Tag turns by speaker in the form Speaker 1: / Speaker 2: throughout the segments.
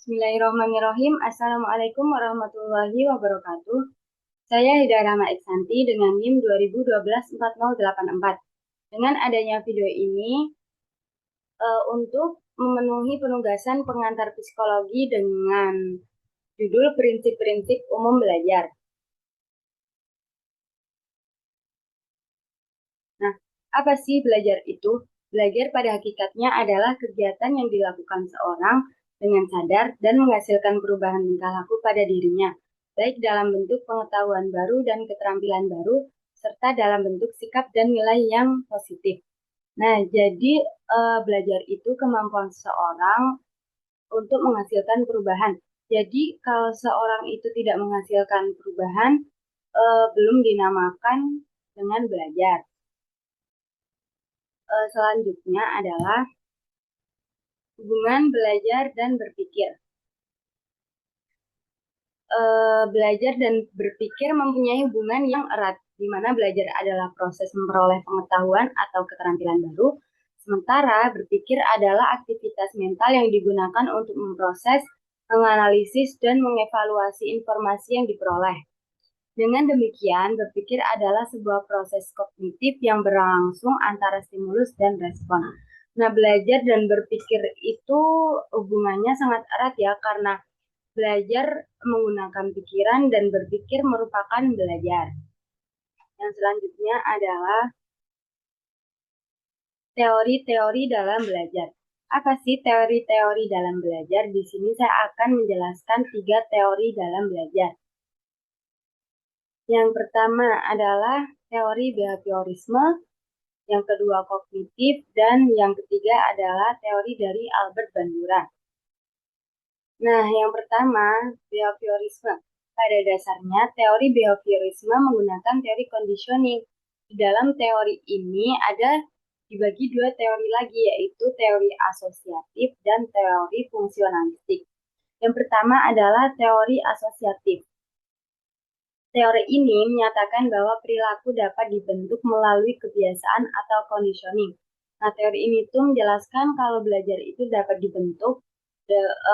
Speaker 1: Bismillahirrahmanirrahim. Assalamualaikum warahmatullahi wabarakatuh. Saya Hidayah Rahma Iksanti dengan NIM 2012-4084. Dengan adanya video ini untuk memenuhi penugasan pengantar psikologi dengan judul Prinsip-prinsip Umum Belajar. Nah, apa sih belajar itu? Belajar pada hakikatnya adalah kegiatan yang dilakukan seorang dengan sadar dan menghasilkan perubahan tingkah laku pada dirinya, baik dalam bentuk pengetahuan baru dan keterampilan baru, serta dalam bentuk sikap dan nilai yang positif. Nah, jadi belajar itu kemampuan seseorang untuk menghasilkan perubahan. Jadi, kalau seorang itu tidak menghasilkan perubahan, belum dinamakan dengan belajar. Selanjutnya adalah hubungan belajar dan berpikir. Belajar dan berpikir mempunyai hubungan yang erat, di mana belajar adalah proses memperoleh pengetahuan atau keterampilan baru, sementara berpikir adalah aktivitas mental yang digunakan untuk memproses, menganalisis, dan mengevaluasi informasi yang diperoleh. Dengan demikian, berpikir adalah sebuah proses kognitif yang berlangsung antara stimulus dan respon. Nah, belajar dan berpikir itu hubungannya sangat erat ya, karena belajar menggunakan pikiran dan berpikir merupakan belajar. Yang selanjutnya adalah teori-teori dalam belajar. Apa sih teori-teori dalam belajar? Di sini saya akan menjelaskan 3 teori dalam belajar. Yang pertama adalah teori behaviorisme, yang kedua kognitif, dan yang ketiga adalah teori dari Albert Bandura. Nah, yang pertama, behaviorisme. Pada dasarnya, teori behaviorisme menggunakan teori conditioning. Di dalam teori ini ada dibagi 2 teori lagi, yaitu teori asosiatif dan teori fungsionalistik. Yang pertama adalah teori asosiatif. Teori ini menyatakan bahwa perilaku dapat dibentuk melalui kebiasaan atau conditioning. Nah, teori ini tuh menjelaskan kalau belajar itu dapat dibentuk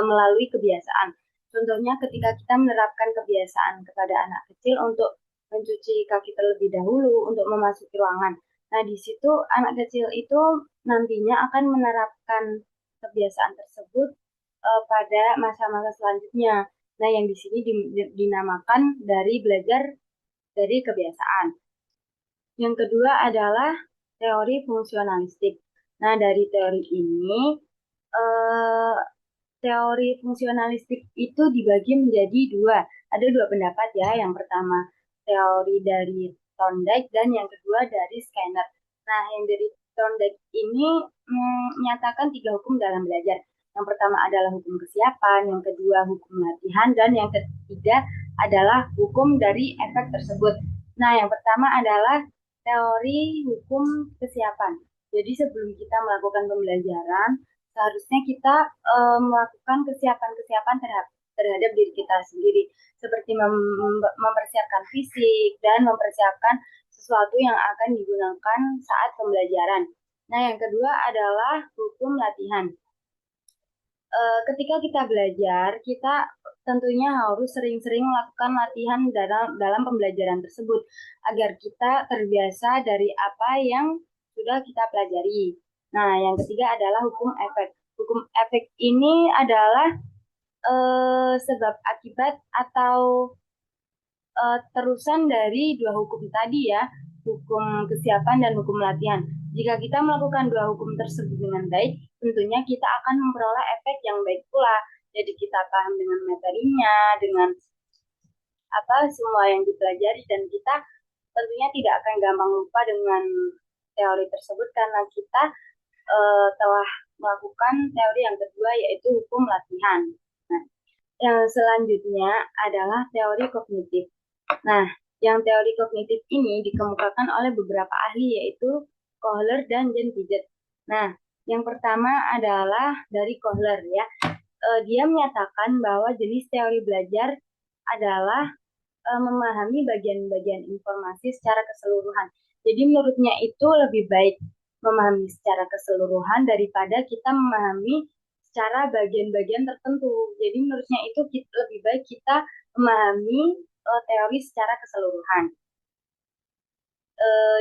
Speaker 1: melalui kebiasaan. Contohnya ketika kita menerapkan kebiasaan kepada anak kecil untuk mencuci kaki terlebih dahulu untuk memasuki ruangan. Nah, di situ anak kecil itu nantinya akan menerapkan kebiasaan tersebut pada masa-masa selanjutnya. Nah, yang di sini dinamakan dari belajar dari kebiasaan. Yang kedua adalah teori fungsionalistik. Nah, dari teori ini, teori fungsionalistik itu dibagi menjadi 2. Ada 2 pendapat ya. Yang pertama, teori dari Thorndike dan yang kedua dari Skinner. Nah, yang dari Thorndike ini menyatakan 3 hukum dalam belajar. Yang pertama adalah hukum kesiapan, yang kedua hukum latihan, dan yang ketiga adalah hukum dari efek tersebut. Nah, yang pertama adalah teori hukum kesiapan. Jadi sebelum kita melakukan pembelajaran, seharusnya kita melakukan kesiapan-kesiapan terhadap diri kita sendiri, seperti mempersiapkan fisik dan mempersiapkan sesuatu yang akan digunakan saat pembelajaran. Nah, yang kedua adalah hukum latihan. Ketika kita belajar, kita tentunya harus sering-sering melakukan latihan dalam pembelajaran tersebut agar kita terbiasa dari apa yang sudah kita pelajari. Nah, yang ketiga adalah hukum efek. Hukum efek ini adalah sebab akibat atau terusan dari 2 hukum tadi ya, hukum kesiapan dan hukum latihan. Jika kita melakukan 2 hukum tersebut dengan baik, tentunya kita akan memperoleh efek yang baik pula. Jadi kita paham dengan materinya, dengan apa semua yang dipelajari, dan kita tentunya tidak akan gampang lupa dengan teori tersebut karena kita telah melakukan teori yang kedua, yaitu hukum latihan. Nah, yang selanjutnya adalah teori kognitif. Nah, yang teori kognitif ini dikemukakan oleh beberapa ahli, yaitu Kohler dan Jan Piaget. Nah, yang pertama adalah dari Kohler ya. Dia menyatakan bahwa jenis teori belajar adalah memahami bagian-bagian informasi secara keseluruhan. Jadi menurutnya itu lebih baik memahami secara keseluruhan daripada kita memahami secara bagian-bagian tertentu. Jadi menurutnya itu lebih baik kita memahami teori secara keseluruhan.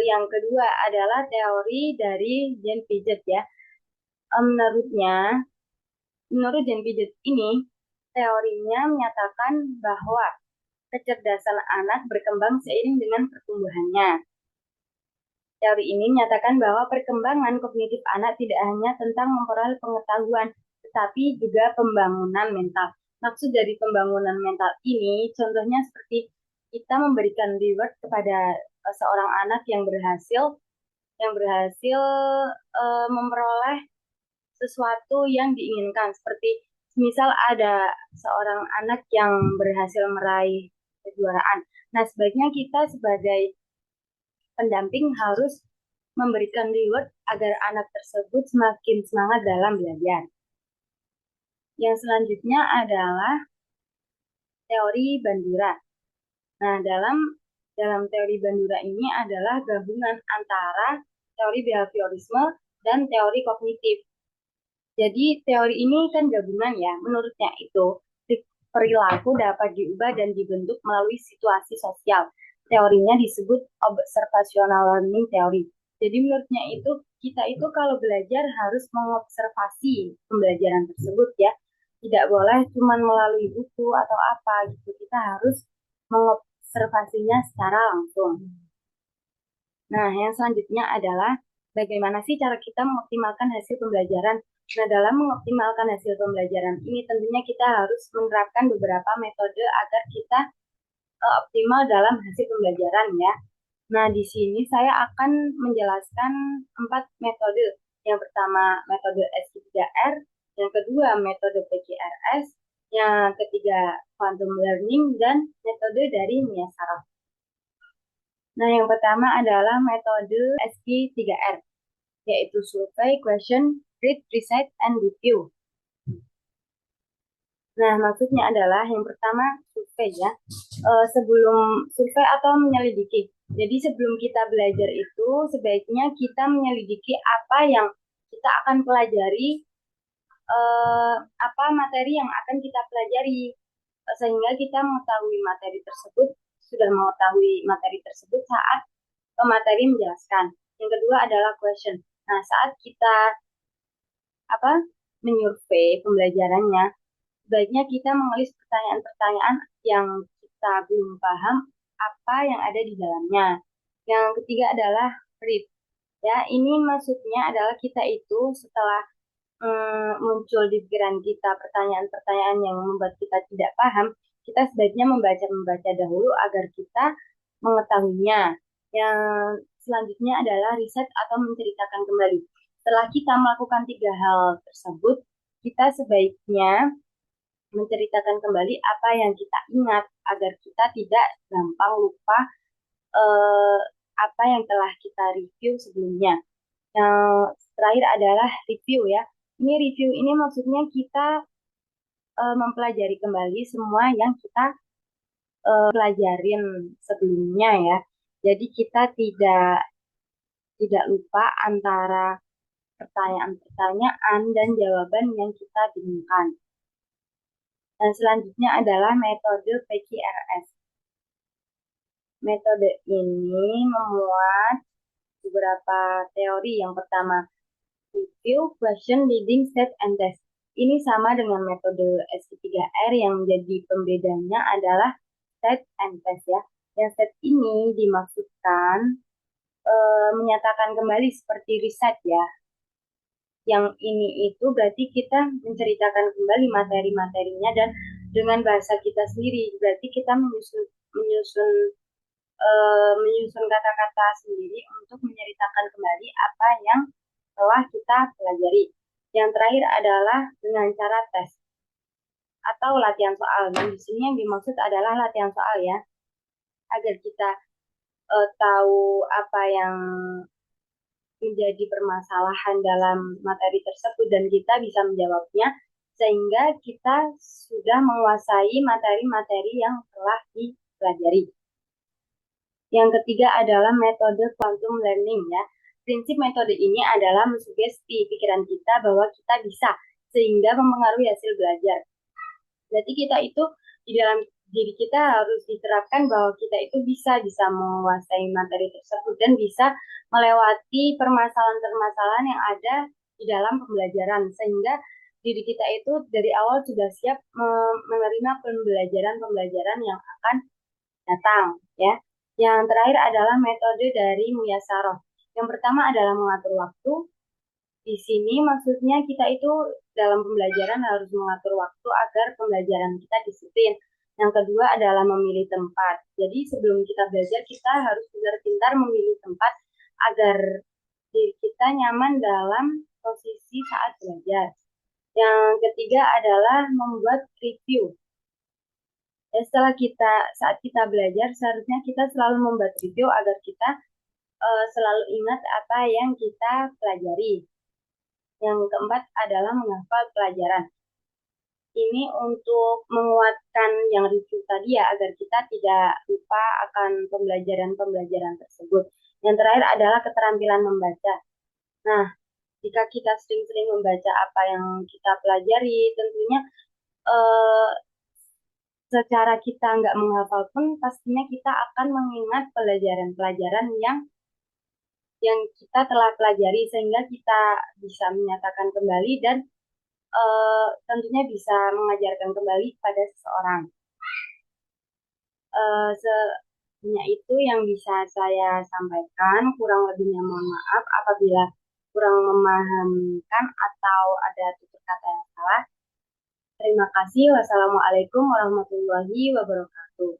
Speaker 1: Yang kedua adalah teori dari Jean Piaget ya. Menurut Jean Piaget ini, teorinya menyatakan bahwa kecerdasan anak berkembang seiring dengan pertumbuhannya. Teori ini menyatakan bahwa perkembangan kognitif anak tidak hanya tentang memperoleh pengetahuan, tetapi juga pembangunan mental. Maksud dari pembangunan mental ini, contohnya seperti kita memberikan reward kepada seorang anak yang berhasil memperoleh sesuatu yang diinginkan. Seperti misal ada seorang anak yang berhasil meraih kejuaraan. Nah, sebaiknya kita sebagai pendamping harus memberikan reward agar anak tersebut semakin semangat dalam belajar. Yang selanjutnya adalah teori Bandura. Nah, dalam teori Bandura ini adalah gabungan antara teori behaviorisme dan teori kognitif. Jadi teori ini kan gabungan ya. Menurutnya itu perilaku dapat diubah dan dibentuk melalui situasi sosial. Teorinya disebut observational learning theory. Jadi menurutnya itu kita itu kalau belajar harus mengobservasi pembelajaran tersebut ya. Tidak boleh cuma melalui buku atau apa gitu. Kita harus mengobservasinya secara langsung. Nah, yang selanjutnya adalah bagaimana sih cara kita mengoptimalkan hasil pembelajaran. Nah, dalam mengoptimalkan hasil pembelajaran ini tentunya kita harus menerapkan beberapa metode agar kita optimal dalam hasil pembelajaran ya. Nah, di sini saya akan menjelaskan 4 metode. Yang pertama metode S3R, yang kedua metode PQRS, yang ketiga quantum learning, dan metode dari Mia Saraf. Nah, yang pertama adalah metode SP3R, yaitu survey, question, read, recite, and review. Nah, maksudnya adalah yang pertama survei ya. Sebelum survei atau menyelidiki. Jadi sebelum kita belajar itu sebaiknya kita menyelidiki apa yang kita akan pelajari, apa materi yang akan kita pelajari, sehingga kita mengetahui materi tersebut, sudah mengetahui materi tersebut saat pemateri menjelaskan. Yang kedua adalah question. Nah, saat kita menyurvei pembelajarannya, sebaiknya kita mengelis pertanyaan-pertanyaan yang kita belum paham apa yang ada di dalamnya. Yang ketiga adalah read. Ya, ini maksudnya adalah kita itu setelah muncul di pikiran kita pertanyaan-pertanyaan yang membuat kita tidak paham, kita sebaiknya membaca dahulu agar kita mengetahuinya. Yang selanjutnya adalah riset atau menceritakan kembali. Setelah kita melakukan 3 hal tersebut, kita sebaiknya menceritakan kembali apa yang kita ingat agar kita tidak gampang lupa apa yang telah kita review sebelumnya. Yang terakhir adalah review ya. Ini review ini maksudnya kita mempelajari kembali semua yang kita pelajarin sebelumnya ya. Jadi kita tidak lupa antara pertanyaan-pertanyaan dan jawaban yang kita bingungkan. Dan selanjutnya adalah metode PQRS. Metode ini memuat beberapa teori. Yang pertama, review, question, reading, set, and test. Ini sama dengan metode S3R yang menjadi pembedanya adalah set and test ya. Yang set ini dimaksudkan menyatakan kembali seperti riset ya. Yang ini itu berarti kita menceritakan kembali materi-materinya dan dengan bahasa kita sendiri. Berarti kita menyusun kata-kata sendiri untuk menceritakan kembali apa yang telah kita pelajari. Yang terakhir adalah dengan cara tes atau latihan soal. Dan di sini yang dimaksud adalah latihan soal ya, agar kita tahu apa yang menjadi permasalahan dalam materi tersebut dan kita bisa menjawabnya sehingga kita sudah menguasai materi-materi yang telah dipelajari. Yang ketiga adalah metode quantum learning ya. Prinsip metode ini adalah mensugesti pikiran kita bahwa kita bisa sehingga mempengaruhi hasil belajar. Berarti kita itu di dalam diri kita harus diterapkan bahwa kita itu bisa menguasai materi tersebut dan bisa melewati permasalahan-permasalahan yang ada di dalam pembelajaran, sehingga diri kita itu dari awal sudah siap menerima pembelajaran-pembelajaran yang akan datang, ya. Yang terakhir adalah metode dari Muyasaroh. Yang pertama adalah mengatur waktu. Di sini maksudnya kita itu dalam pembelajaran harus mengatur waktu agar pembelajaran kita disiplin. Yang kedua adalah memilih tempat. Jadi sebelum kita belajar, kita harus benar pintar memilih tempat agar diri kita nyaman dalam posisi saat belajar. Yang ketiga adalah membuat review. Ya, saat kita belajar, seharusnya kita selalu membuat review agar kita selalu ingat apa yang kita pelajari. Yang keempat adalah menghafal pelajaran. Ini untuk menguatkan yang review tadi ya, agar kita tidak lupa akan pembelajaran-pembelajaran tersebut. Yang terakhir adalah keterampilan membaca. Nah, jika kita sering-sering membaca apa yang kita pelajari, tentunya eh, secara kita nggak menghafal pun, pastinya kita akan mengingat pelajaran-pelajaran yang kita telah pelajari, sehingga kita bisa menyatakan kembali dan tentunya bisa mengajarkan kembali pada seseorang. Sebenarnya itu yang bisa saya sampaikan. Kurang lebihnya mohon maaf apabila kurang memahamikan atau ada tutur kata yang salah. Terima kasih. Wassalamualaikum warahmatullahi wabarakatuh.